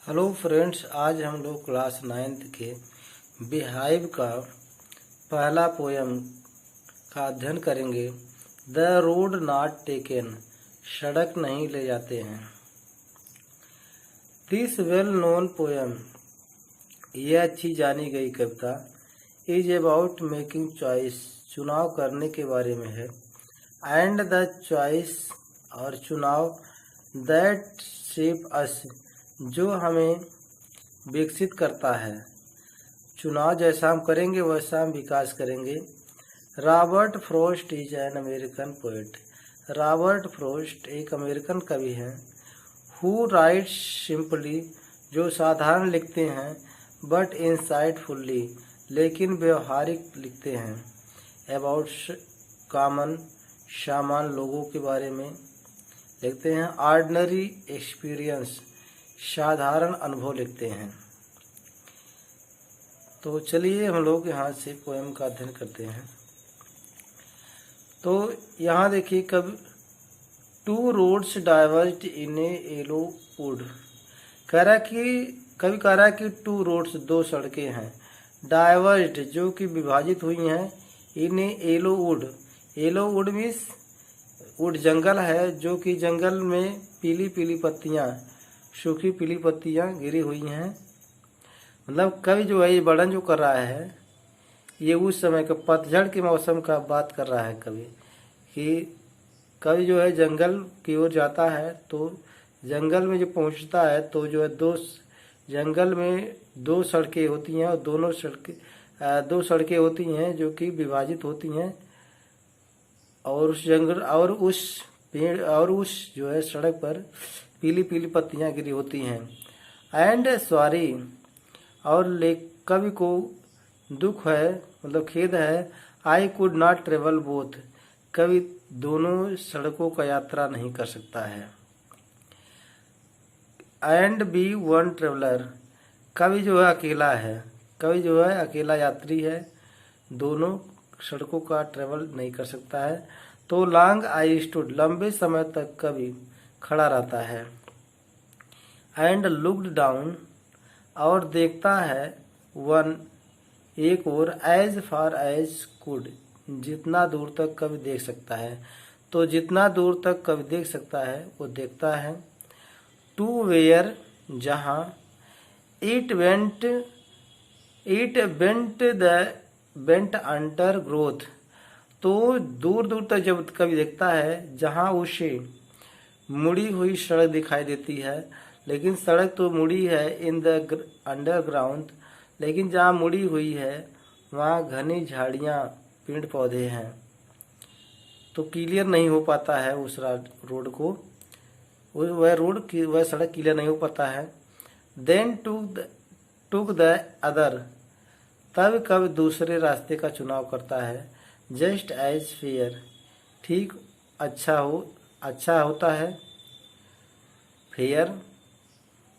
Hello friends, आज हम लोग क्लास 9th के बिहाइव का पहला पोयम का अध्ययन करेंगे। द रोड नॉट टेकन, सड़क नहीं ले जाते हैं। दिस वेल नोन पोयम, यह अच्छी जानी गई कविता, इज अबाउट मेकिंग चॉइस, चुनाव करने के बारे में है। एंड द चॉइस, और चुनाव, दैट शेप अस, जो हमें विकसित करता है। चुनाव जैसा हम करेंगे वैसा हम विकास करेंगे। Robert Frost is an American poet. Robert Frost एक अमेरिकन कवि हैं। हु राइट्स सिंपली, जो साधारण लिखते हैं, बट इंसाइटफुली, लेकिन व्यवहारिक लिखते हैं। अबाउट कॉमन, सामान्य लोगों के बारे में लिखते हैं। ऑर्डिनरी एक्सपीरियंस, साधारण अनुभव लिखते हैं। तो चलिए हम लोग यहाँ से पोएम का अध्ययन करते हैं। तो यहाँ देखिए, कब two roads diverge in a yellow would, कह रहा कि टू रोड्स, दो सड़कें हैं, डाइवर्ज जो कि विभाजित हुई हैं, in a yellow wood, yellow wood means wood जंगल है, जो कि जंगल में पीली पीली पत्तियाँ, सूखी पीली पत्तियाँ गिरी हुई हैं। मतलब कवि जो है ये वर्णन जो कर रहा है, ये उस समय का पतझड़ के मौसम का बात कर रहा है कवि, कि कवि जो है जंगल की ओर जाता है, तो जंगल में जो पहुंचता है तो जो है जंगल में दो सड़कें होती हैं, और दो सड़कें होती हैं जो कि विभाजित होती हैं, और उस जंगल और उस पेड़ और उस जो है सड़क पर पीली पीली पत्तियां गिरी होती हैं। एंड सॉरी, और कवि को दुख है, मतलब खेद है। I could not travel both, कवि दोनों सड़कों का यात्रा नहीं कर सकता है। एंड बी वन ट्रेवलर, कवि जो है अकेला है, कवि जो है अकेला यात्री है, दोनों सड़कों का ट्रेवल नहीं कर सकता है। तो लॉन्ग आई स्टूड, लंबे समय तक कवि खड़ा रहता है। एंड लुक्ड डाउन, और देखता है, वन, एक और, एज फार एज कुड, जितना दूर तक कवि देख सकता है। तो जितना दूर तक कवि देख सकता है वो देखता है। टू वेयर, जहाँ, इट बेंट अंडर ग्रोथ, तो दूर दूर तक जब कवि देखता है जहाँ उसे मुड़ी हुई सड़क दिखाई देती है, लेकिन सड़क तो मुड़ी है इन द अंडरग्राउंड, लेकिन जहाँ मुड़ी हुई है वहाँ घनी झाड़ियाँ, पेड़ पौधे हैं, तो क्लियर नहीं हो पाता है उस रोड को, वह सड़क क्लियर नहीं हो पाता है। देन टुक द अदर, तब कब दूसरे रास्ते का चुनाव करता है। जस्ट एज फेयर, ठीक अच्छा होता है। फेयर,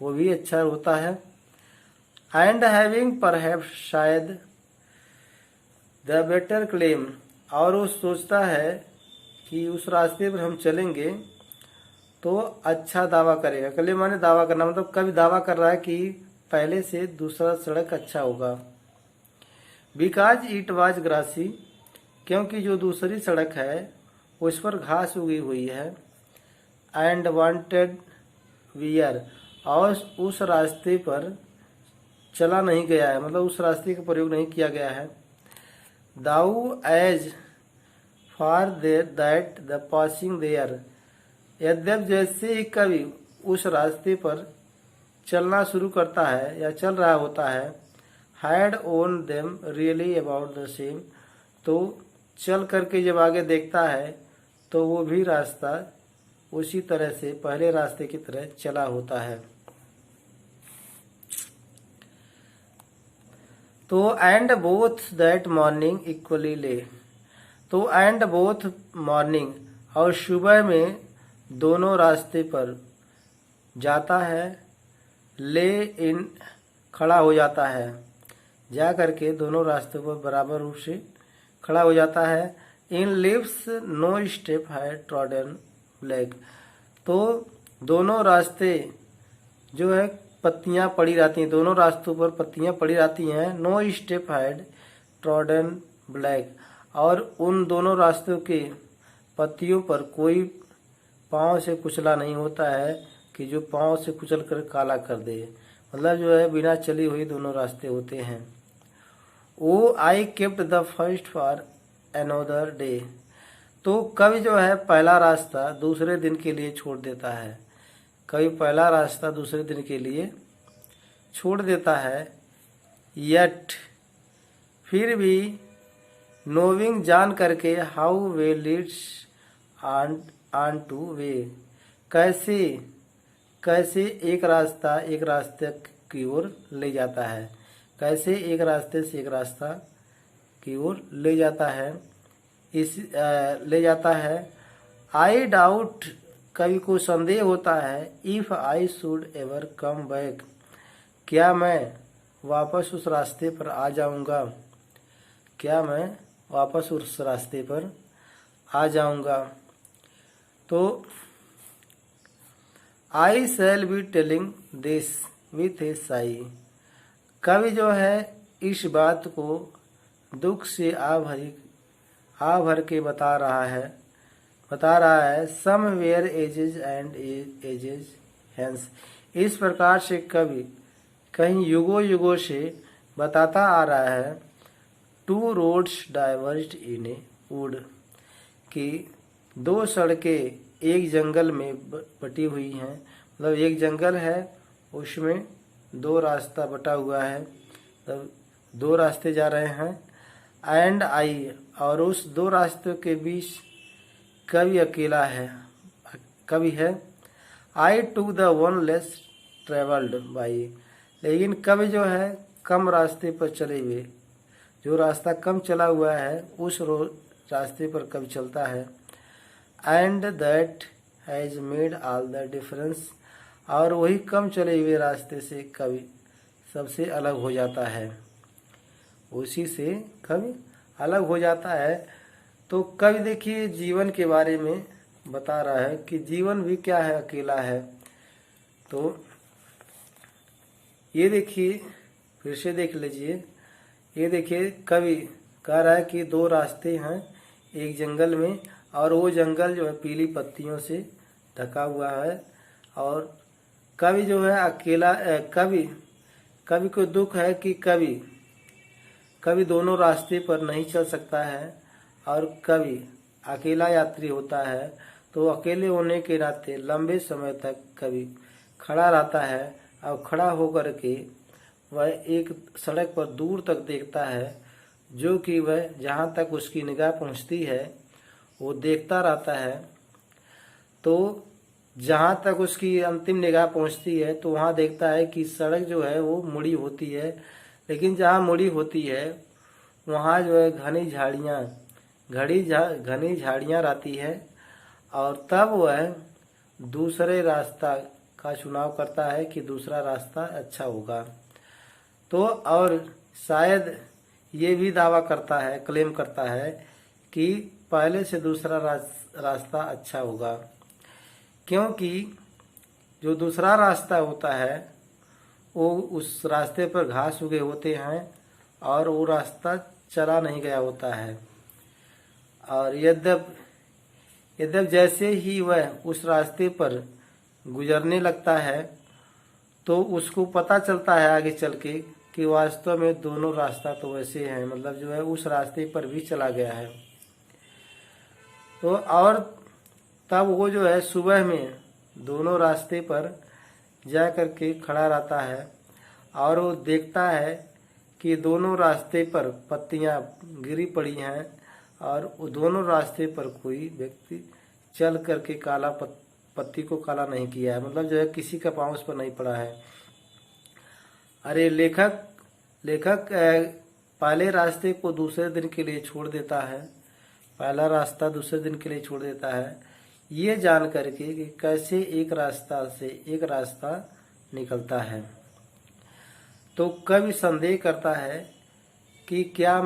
वो भी अच्छा होता है। एंड हैविंग परहैप्स, शायद, द बेटर क्लेम, और वो सोचता है कि उस रास्ते पर हम चलेंगे तो अच्छा दावा करेगा। क्लेम माने दावा करना, मतलब कभी दावा कर रहा है कि पहले से दूसरा सड़क अच्छा होगा। बिकॉज इट वाज ग्रासी, क्योंकि जो दूसरी सड़क है उस पर घास उगी हुई है। एंड वांटेड वियर, और उस रास्ते पर चला नहीं गया है, मतलब उस रास्ते का प्रयोग नहीं किया गया है। Though as for that the passing there, यद्यप जैसे ही कवि उस रास्ते पर चलना शुरू करता है या चल रहा होता है, had own them really about the same, तो चल करके जब आगे देखता है तो वो भी रास्ता उसी तरह से पहले रास्ते की तरह चला होता है। तो and both that morning equally ले, तो एंड बोथ मॉर्निंग, और सुबह में दोनों रास्ते पर जाता है। ले इन, खड़ा हो जाता है, जा करके दोनों रास्तों पर बराबर रूप से खड़ा हो जाता है। इन लिव्स नो स्टेप है ट्रॉडन ब्लैक, तो दोनों रास्ते जो है पत्तियां पड़ी रहती हैं, दोनों रास्तों पर पत्तियां पड़ी रहती हैं। No step had trodden black, और उन दोनों रास्तों के पत्तियों पर कोई पाँव से कुचला नहीं होता है कि जो पाँव से कुचल कर काला कर दे। मतलब जो है बिना चली हुई दोनों रास्ते होते हैं। Oh I kept the first for another day, तो कवि जो है पहला रास्ता दूसरे दिन के लिए छोड़ देता है। कवि पहला रास्ता दूसरे दिन के लिए छोड़ देता है। यट, फिर भी, नोविंग, जान करके, how way Leeds on two way, कैसे कैसे एक रास्ता एक रास्ते की ओर ले जाता है, कैसे एक रास्ते से एक रास्ता की ओर ले जाता है। ले जाता है। आई डाउट, कवि को संदेह होता है, if I should ever come back, क्या मैं वापस उस रास्ते पर आ जाऊंगा, क्या मैं वापस उस रास्ते पर आ जाऊंगा। तो I shall be telling this with a sigh, कवि जो है इस बात को दुख से आ भर के बता रहा है। Somewhere ages and ages hence, इस प्रकार से कवि कहीं युगों युगों से बताता आ रहा है। Two roads diverged in a wood, कि दो सड़कें एक जंगल में बटी हुई हैं। मतलब एक जंगल है, उसमें दो रास्ता बटा हुआ है, तब दो रास्ते जा रहे हैं। एंड आई, और उस दो रास्तों के बीच कवि अकेला है, कवि है। I took the one less travelled by, लेकिन कवि जो है कम रास्ते पर चले हुए, जो रास्ता कम चला हुआ है उस रास्ते पर कवि चलता है। And that has made all the difference, और वही कम चले हुए रास्ते से कवि सबसे अलग हो जाता है, उसी से कवि अलग हो जाता है। तो कवि देखिए जीवन के बारे में बता रहा है कि जीवन भी क्या है, अकेला है। तो ये देखिए, फिर से देख लीजिए, ये देखिए कवि कह रहा है कि दो रास्ते हैं एक जंगल में, और वो जंगल जो है पीली पत्तियों से ढका हुआ है, और कवि जो है अकेला, कवि को दुख है कि कवि दोनों रास्ते पर नहीं चल सकता है, और कवि अकेला यात्री होता है। तो अकेले होने के नाते लंबे समय तक कवि खड़ा रहता है, और खड़ा होकर के वह एक सड़क पर दूर तक देखता है, जो कि वह जहाँ तक उसकी निगाह पहुँचती है वो देखता रहता है। तो जहाँ तक उसकी अंतिम निगाह पहुँचती है तो वहाँ देखता है कि सड़क जो है वो मुड़ी होती है, लेकिन जहाँ मुड़ी होती है वहाँ जो है घनी झाड़ियाँ रहती है, और तब वह दूसरे रास्ता का चुनाव करता है कि दूसरा रास्ता अच्छा होगा। तो और शायद ये भी दावा करता है, क्लेम करता है कि पहले से दूसरा रास्ता अच्छा होगा, क्योंकि जो दूसरा रास्ता होता है वो उस रास्ते पर घास उगे होते हैं और वो रास्ता चला नहीं गया होता है। और यद्यप जैसे ही वह उस रास्ते पर गुजरने लगता है तो उसको पता चलता है आगे चल के कि वास्तव में दोनों रास्ता तो वैसे हैं, मतलब जो है उस रास्ते पर भी चला गया है। तो और तब वो जो है सुबह में दोनों रास्ते पर जा कर के खड़ा रहता है और वो देखता है कि दोनों रास्ते पर पत्तियां गिरी पड़ी हैं और वो दोनों रास्ते पर कोई व्यक्ति चल करके पत्ती को काला नहीं किया है, मतलब जो है किसी का पाँव उस पर नहीं पड़ा है। अरे लेखक पहले रास्ते को दूसरे दिन के लिए छोड़ देता है, पहला रास्ता दूसरे दिन के लिए छोड़ देता है, ये जान करके कि कैसे एक रास्ता से एक रास्ता निकलता है। तो कवि संदेह करता है कि क्या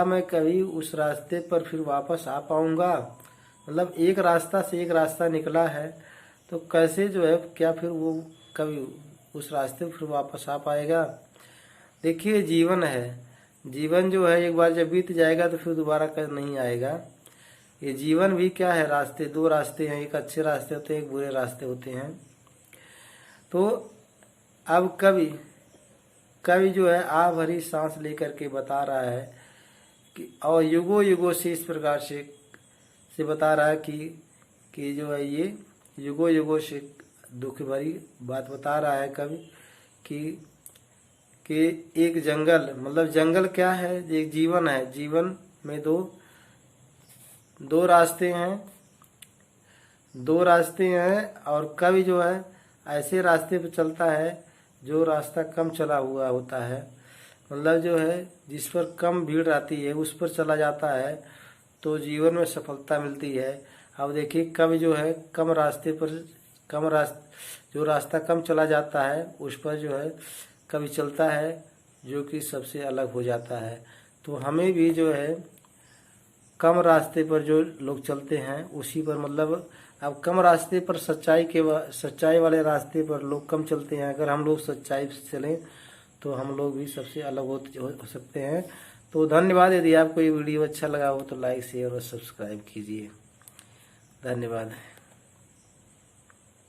मैं कभी उस रास्ते पर फिर वापस आ पाऊंगा, मतलब एक रास्ता से एक रास्ता निकला है तो कैसे जो है क्या फिर वो कभी उस रास्ते पर फिर वापस आ पाएगा। देखिए जीवन है, जीवन जो है एक बार जब बीत जाएगा तो फिर दोबारा कर नहीं आएगा। ये जीवन भी क्या है, रास्ते, दो रास्ते हैं, एक अच्छे रास्ते होते हैं, एक बुरे रास्ते होते हैं। तो अब कवि कवि जो है आ भरी सांस लेकर के बता रहा है कि, और युगों युगों से इस प्रकार से बता रहा है कि जो है ये युगों युगों से दुख भरी बात बता रहा है कवि कि एक जंगल, मतलब जंगल क्या है, एक जीवन है, जीवन में दो रास्ते हैं और कवि जो है ऐसे रास्ते पर चलता है जो रास्ता कम चला हुआ होता है, मतलब जो है जिस पर कम भीड़ आती है उस पर चला जाता है तो जीवन में सफलता मिलती है। अब देखिए कवि जो है जो रास्ता कम चला जाता है उस पर जो है कवि चलता है, जो कि सबसे अलग हो जाता है। तो हमें भी जो है कम रास्ते पर जो लोग चलते हैं उसी पर, मतलब अब कम रास्ते पर सच्चाई वाले रास्ते पर लोग कम चलते हैं। अगर हम लोग सच्चाई से चलें तो हम लोग भी सबसे अलग हो सकते हैं। तो धन्यवाद। यदि आपको ये वीडियो अच्छा लगा हो तो लाइक शेयर और सब्सक्राइब कीजिए। धन्यवाद।